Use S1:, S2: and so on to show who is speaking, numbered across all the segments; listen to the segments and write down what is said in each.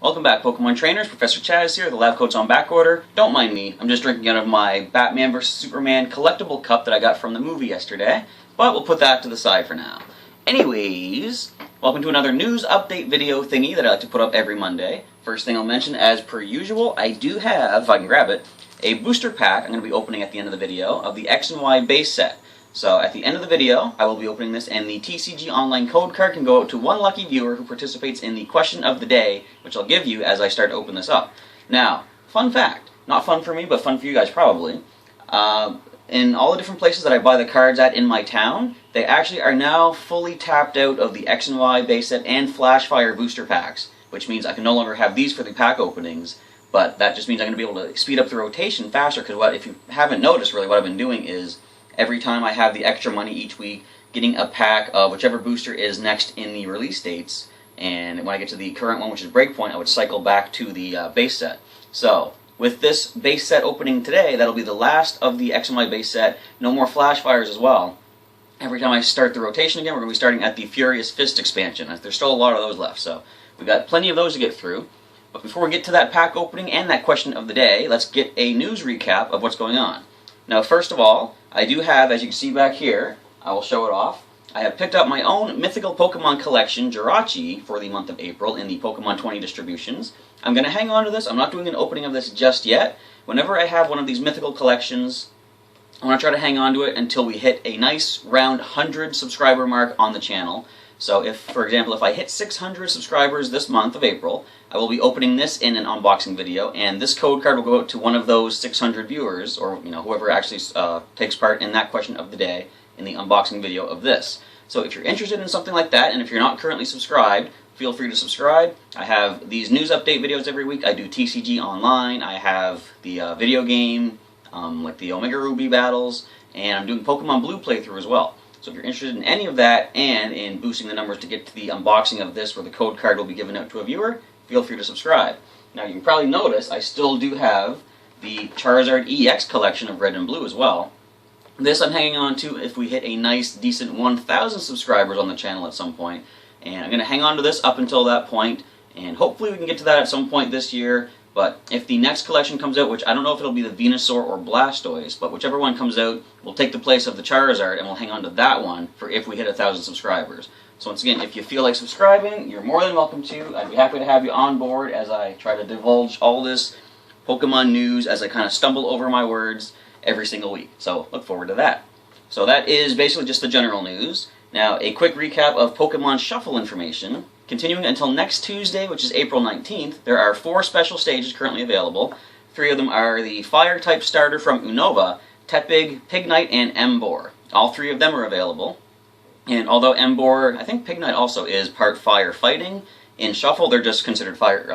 S1: Welcome back, Pokemon Trainers. Professor Chaz here. The lab coat's on back order. Don't mind me. I'm just drinking out of my Batman vs. Superman collectible cup that I got from the movie yesterday. But we'll put that to the side for now. Anyways, welcome to another news update video thingy that I like to put up every Monday. First thing I'll mention, as per usual, I do have, if I can grab it, a booster pack I'm going to be opening at the end of the video of the X and Y base set. So at the end of the video, I will be opening this, and the TCG online code card can go out to one lucky viewer who participates in the question of the day, which I'll give you as I start to open this up. Now, fun fact, not fun for me, but fun for you guys probably, in all the different places that I buy the cards at in my town, they actually are now fully tapped out of the X and Y base set and Flashfire booster packs, which means I can no longer have these for the pack openings, but that just means I'm going to be able to speed up the rotation faster, because if you haven't noticed, really what I've been doing is every time I have the extra money each week, getting a pack of whichever booster is next in the release dates, and when I get to the current one, which is Breakpoint, I would cycle back to the base set. So, with this base set opening today, that'll be the last of the X and Y base set. No more Flashfires as well. Every time I start the rotation again, we're going to be starting at the Furious Fist expansion. There's still a lot of those left, so we've got plenty of those to get through. But before we get to that pack opening and that question of the day, let's get a news recap of what's going on. Now, first of all, I do have, as you can see back here, I will show it off, I have picked up my own mythical Pokemon collection, Jirachi, for the month of April in the Pokemon 20 distributions. I'm going to hang on to this. I'm not doing an opening of this just yet. Whenever I have one of these mythical collections, I want to try to hang on to it until we hit a nice round 100 subscriber mark on the channel. So if, for example, if I hit 600 subscribers this month of April, I will be opening this in an unboxing video, and this code card will go out to one of those 600 viewers, or whoever actually takes part in that question of the day in the unboxing video of this. So if you're interested in something like that, and if you're not currently subscribed, feel free to subscribe. I have these news update videos every week. I do TCG online. I have the video game, like the Omega Ruby battles, and I'm doing Pokemon Blue playthrough as well. So if you're interested in any of that, and in boosting the numbers to get to the unboxing of this where the code card will be given out to a viewer, feel free to subscribe. Now you can probably notice I still do have the Charizard EX collection of red and blue as well. This I'm hanging on to if we hit a nice decent 1,000 subscribers on the channel at some point. And I'm going to hang on to this up until that point, and hopefully we can get to that at some point this year. But if the next collection comes out, which I don't know if it'll be the Venusaur or Blastoise, but whichever one comes out will take the place of the Charizard, and we'll hang on to that one for if we hit 1,000 subscribers. So once again, if you feel like subscribing, you're more than welcome to. I'd be happy to have you on board as I try to divulge all this Pokemon news as I kind of stumble over my words every single week. So look forward to that. So that is basically just the general news. Now, a quick recap of Pokemon Shuffle information. Continuing until next Tuesday, which is April 19th, there are 4 special stages currently available. 3 of them are the Fire-type starter from Unova, Tepig, Pignite, and Emboar. All 3 of them are available. And although Emboar, I think Pignite also is part fire fighting, in Shuffle they're just considered fire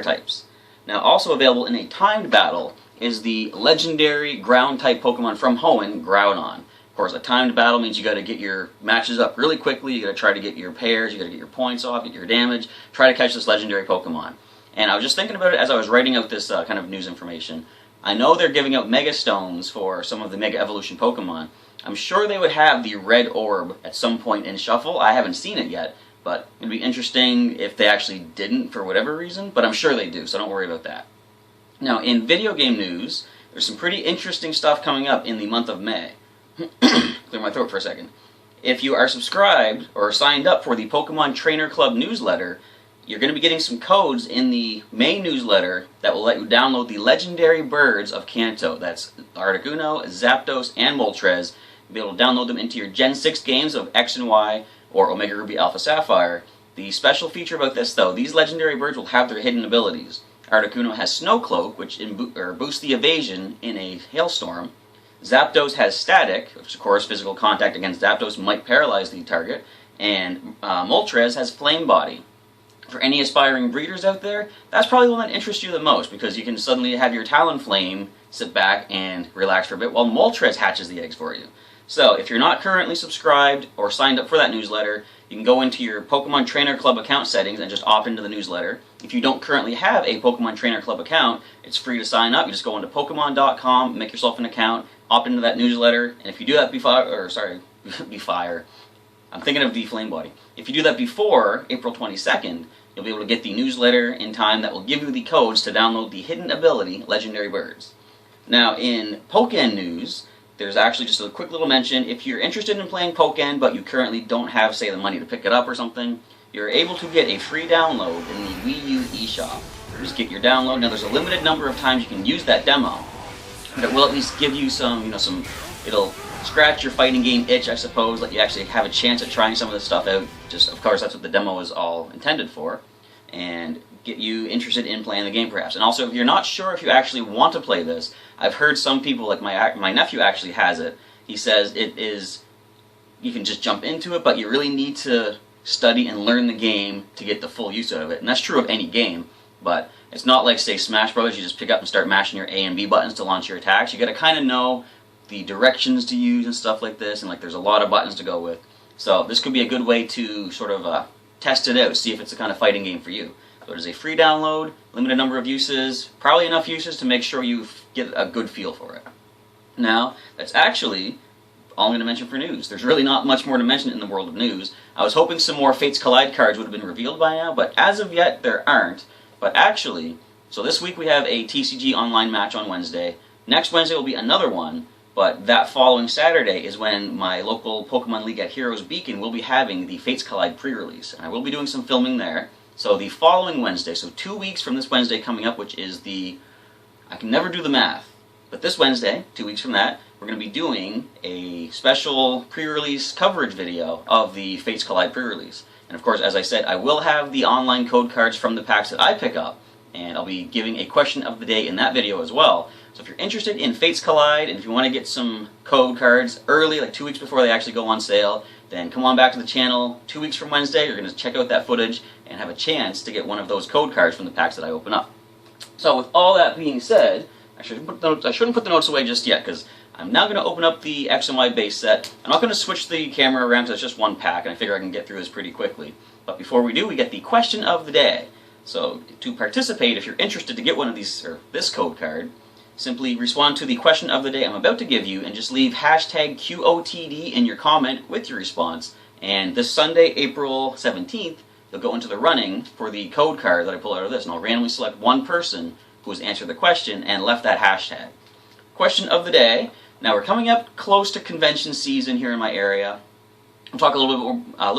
S1: types. Now, also available in a timed battle is the legendary ground-type Pokemon from Hoenn, Groudon. Of course, a timed battle means you got to get your matches up really quickly, you got to try to get your pairs, you got to get your points off, get your damage, try to catch this legendary Pokemon. And I was just thinking about it as I was writing out this kind of news information. I know they're giving out Mega Stones for some of the Mega Evolution Pokemon. I'm sure they would have the red orb at some point in Shuffle. I haven't seen it yet, but it'd be interesting if they actually didn't for whatever reason, but I'm sure they do, so don't worry about that. Now, in video game news, there's some pretty interesting stuff coming up in the month of May. Clear my throat for a second. If you are subscribed or signed up for the Pokemon Trainer Club newsletter, you're going to be getting some codes in the May newsletter that will let you download the legendary birds of Kanto. That's Articuno, Zapdos, and Moltres. You'll be able to download them into your Gen 6 games of X and Y or Omega Ruby Alpha Sapphire. The special feature about this, though, these legendary birds will have their hidden abilities. Articuno has Snow Cloak, which boosts the evasion in a hailstorm. Zapdos has Static, which of course physical contact against Zapdos might paralyze the target, and Moltres has Flame Body. For any aspiring breeders out there, that's probably the one that interests you the most, because you can suddenly have your Talonflame sit back and relax for a bit while Moltres hatches the eggs for you. So if you're not currently subscribed or signed up for that newsletter, you can go into your Pokemon Trainer Club account settings and just opt into the newsletter. If you don't currently have a Pokemon Trainer Club account, it's free to sign up. You just go into Pokemon.com, make yourself an account, opt into that newsletter, and if you do that I'm thinking of the Flame Body. If you do that before April 22nd, you'll be able to get the newsletter in time that will give you the codes to download the hidden ability Legendary Birds. Now, in Pokken news, there's actually just a quick little mention. If you're interested in playing Pokken, but you currently don't have, say, the money to pick it up or something, you're able to get a free download in the Wii U eShop. Just get your download. Now, there's a limited number of times you can use that demo, but it will at least give you some, it'll scratch your fighting game itch, I suppose, let you actually have a chance at trying some of this stuff out. Just, of course, that's what the demo is all intended for, and get you interested in playing the game, perhaps. And also, if you're not sure if you actually want to play this, I've heard some people, like my nephew actually has it. He says it is, you can just jump into it, but you really need to study and learn the game to get the full use out of it. And that's true of any game, but it's not like, say, Smash Brothers. You just pick up and start mashing your A and B buttons to launch your attacks. You got to kind of know the directions to use and stuff like this, and there's a lot of buttons to go with. So this could be a good way to sort of test it out, see if it's the kind of fighting game for you. So it is a free download, limited number of uses, probably enough uses to make sure you get a good feel for it. Now, that's actually all I'm going to mention for news. There's really not much more to mention in the world of news. I was hoping some more Fates Collide cards would have been revealed by now, but as of yet, there aren't. But actually, so this week we have a TCG online match on Wednesday. Next Wednesday will be another one, but that following Saturday is when my local Pokemon League at Heroes Beacon will be having the Fates Collide pre-release, and I will be doing some filming there. So the following Wednesday, so 2 weeks from this Wednesday coming up, which is I can never do the math, but this Wednesday, 2 weeks from that, we're going to be doing a special pre-release coverage video of the Fates Collide pre-release. And of course, as I said, I will have the online code cards from the packs that I pick up, and I'll be giving a question of the day in that video as well. So if you're interested in Fates Collide, and if you want to get some code cards early, like 2 weeks before they actually go on sale, then come on back to the channel 2 weeks from Wednesday. You're going to check out that footage and have a chance to get one of those code cards from the packs that I open up. So with all that being said, I shouldn't put the notes away just yet, because I'm now going to open up the X and Y base set. I'm not going to switch the camera around because it's just one pack, and I figure I can get through this pretty quickly. But before we do, we get the question of the day. So to participate, if you're interested to get one of these, or this code card, simply respond to the question of the day I'm about to give you, and just leave hashtag QOTD in your comment with your response. And this Sunday, April 17th, you'll go into the running for the code card that I pull out of this, and I'll randomly select one person who has answered the question and left that hashtag. Question of the day. Now we're coming up close to convention season here in my area. I'll talk a little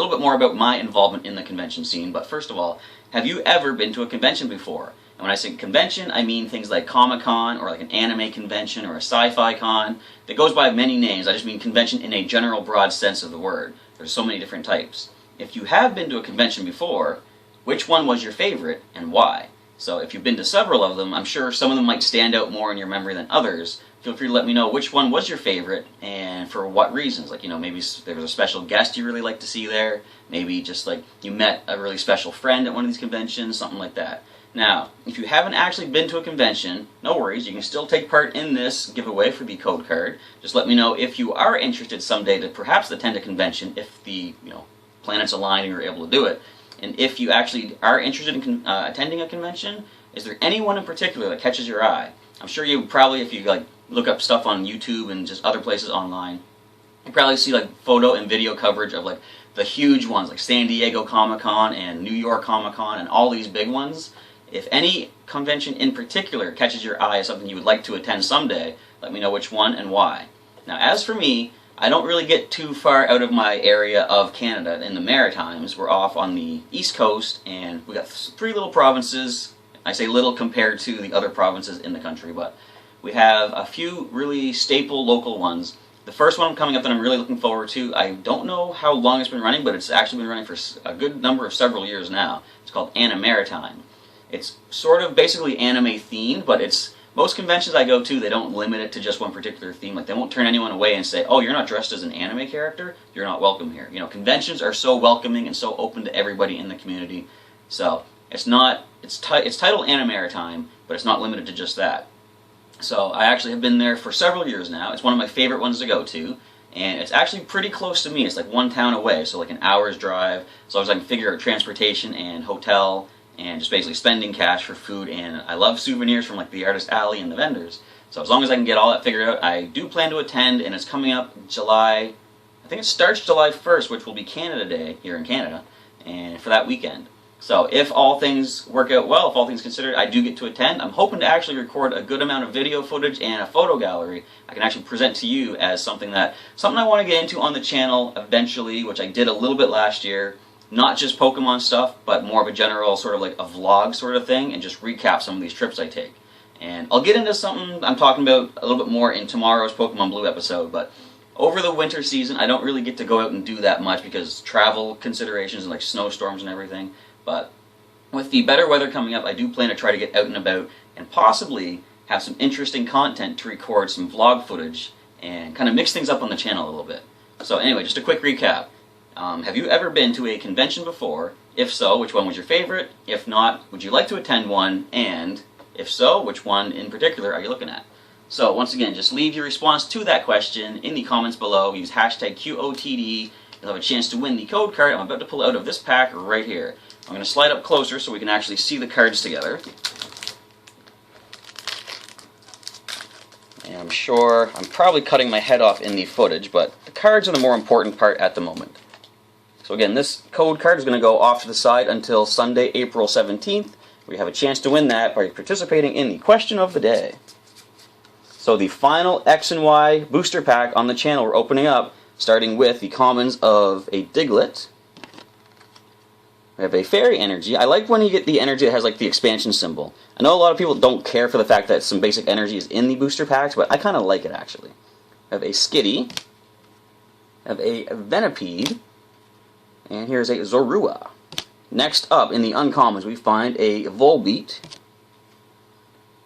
S1: bit more about my involvement in the convention scene, but first of all, have you ever been to a convention before? And when I say convention, I mean things like Comic-Con, or like an anime convention, or a sci-fi con. That goes by many names. I just mean convention in a general broad sense of the word. There's so many different types. If you have been to a convention before, which one was your favorite and why? So if you've been to several of them, I'm sure some of them might stand out more in your memory than others. Feel free to let me know which one was your favorite and for what reasons. Like, maybe there was a special guest you really like to see there. Maybe just like you met a really special friend at one of these conventions, something like that. Now, if you haven't actually been to a convention, no worries, you can still take part in this giveaway for the code card. Just let me know if you are interested someday to perhaps attend a convention, if the planets align and you're able to do it. And if you actually are interested in attending a convention, is there anyone in particular that catches your eye? I'm sure you probably, if you look up stuff on YouTube and just other places online, you probably see photo and video coverage of the huge ones like San Diego Comic-Con and New York Comic-Con and all these big ones. If any convention in particular catches your eye as something you would like to attend someday, let me know which one and why. Now, as for me, I don't really get too far out of my area of Canada. In the Maritimes, we're off on the East Coast, and we got 3 little provinces. I say little compared to the other provinces in the country, but we have a few really staple local ones. The first one coming up that I'm really looking forward to, I don't know how long it's been running, but it's actually been running for a good number of several years now. It's called Antimaritime. It's sort of basically anime themed, but most conventions I go to, they don't limit it to just one particular theme. They won't turn anyone away and say, oh, you're not dressed as an anime character, you're not welcome here. Conventions are so welcoming and so open to everybody in the community. So it's titled Antimaritime, but it's not limited to just that. So I actually have been there for several years now. It's one of my favorite ones to go to, and it's actually pretty close to me. It's like one town away, so like an hour's drive, as long as I can figure out transportation and hotel, and just basically spending cash for food. And I love souvenirs from the artist alley and the vendors. So as long as I can get all that figured out, I do plan to attend, and it's coming up July, I think it starts July 1st, which will be Canada Day here in Canada, and for that weekend. So if all things work out well, if all things considered, I do get to attend. I'm hoping to actually record a good amount of video footage and a photo gallery I can actually present to you as something I want to get into on the channel eventually, which I did a little bit last year. Not just Pokemon stuff, but more of a general sort of like a vlog sort of thing, and just recap some of these trips I take. And I'll get into something I'm talking about a little bit more in tomorrow's Pokemon Blue episode, but over the winter season, I don't really get to go out and do that much because travel considerations and like snowstorms and everything. But with the better weather coming up, I do plan to try to get out and about and possibly have some interesting content to record some vlog footage and kind of mix things up on the channel a little bit. So anyway, just a quick recap. Have you ever been to a convention before? If so, which one was your favorite? If not, would you like to attend one? And if so, which one in particular are you looking at? So once again, just leave your response to that question in the comments below. Use hashtag QOTD. You'll have a chance to win the code card I'm about to pull out of this pack right here. I'm going to slide up closer so we can actually see the cards together. And I'm sure I'm probably cutting my head off in the footage, but the cards are the more important part at the moment. So again, this code card is going to go off to the side until Sunday, April 17th. We have a chance to win that by participating in the question of the day. So the final X and Y booster pack on the channel we're opening up, starting with the commons of a Diglett. We have a Fairy Energy. I like when you get the energy that has like the expansion symbol. I know a lot of people don't care for the fact that some basic energy is in the booster packs, but I kind of like it actually. We have a Skitty. We have a Venipede. And here's a Zorua. Next up in the uncommons we find a Volbeat.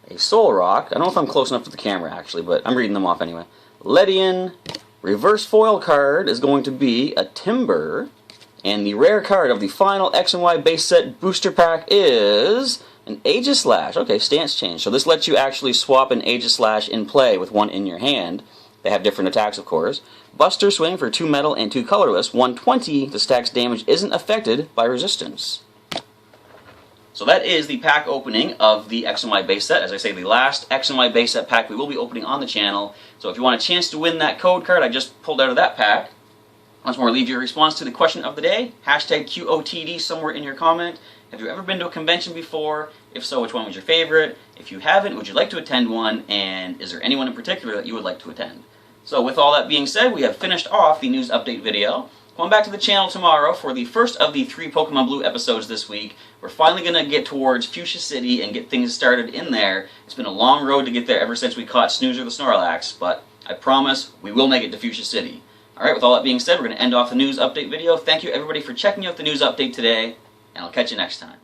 S1: A Solrock. I don't know if I'm close enough to the camera actually, but I'm reading them off anyway. Ledian. Reverse foil card is going to be a Timber. And the rare card of the final X and Y base set booster pack is an Aegislash. Okay, stance change. So this lets you actually swap an Aegislash in play with one in your hand. They have different attacks, of course. Buster Swing for 2 metal and 2 colorless. 120, the stack's damage isn't affected by resistance. So that is the pack opening of the X and Y base set. As I say, the last X and Y base set pack we will be opening on the channel. So if you want a chance to win that code card I just pulled out of that pack, once more, leave your response to the question of the day. Hashtag QOTD somewhere in your comment. Have you ever been to a convention before? If so, which one was your favorite? If you haven't, would you like to attend one? And is there anyone in particular that you would like to attend? So with all that being said, we have finished off the news update video. Come back to the channel tomorrow for the first of the 3 Pokemon Blue episodes this week. We're finally going to get towards Fuchsia City and get things started in there. It's been a long road to get there ever since we caught Snoozer the Snorlax, but I promise we will make it to Fuchsia City. Alright, with all that being said, we're going to end off the news update video. Thank you everybody for checking out the news update today, and I'll catch you next time.